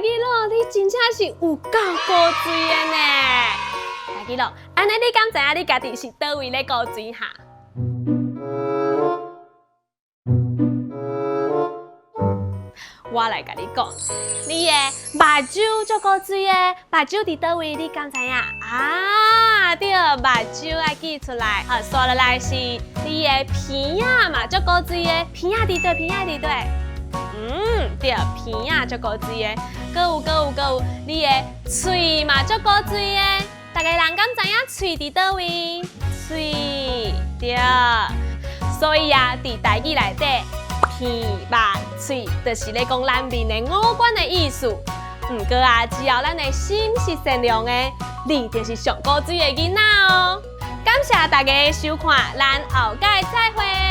大基佬，你真正是有够高水的呢！大基佬，安尼你敢知影你家己是倒位咧高水哈？我来甲你讲，你的目睭足高水的，目睭伫倒位？你敢知影？啊，对，目睭爱记出来。刷落来是你的鼻仔嘛，足高水的，鼻仔伫对，鼻仔伫对。对，鼻仔足高水的。搁有，你的喙嘛足高水的。大家人敢知影喙伫倒位？喙，对。所以啊，伫台语内底。鼻、目、喙，就是咧讲咱面的五官的意思。不过啊，只要咱的心是善良的，你就是上高水的囡仔哦。感谢大家的收看，咱后届再会。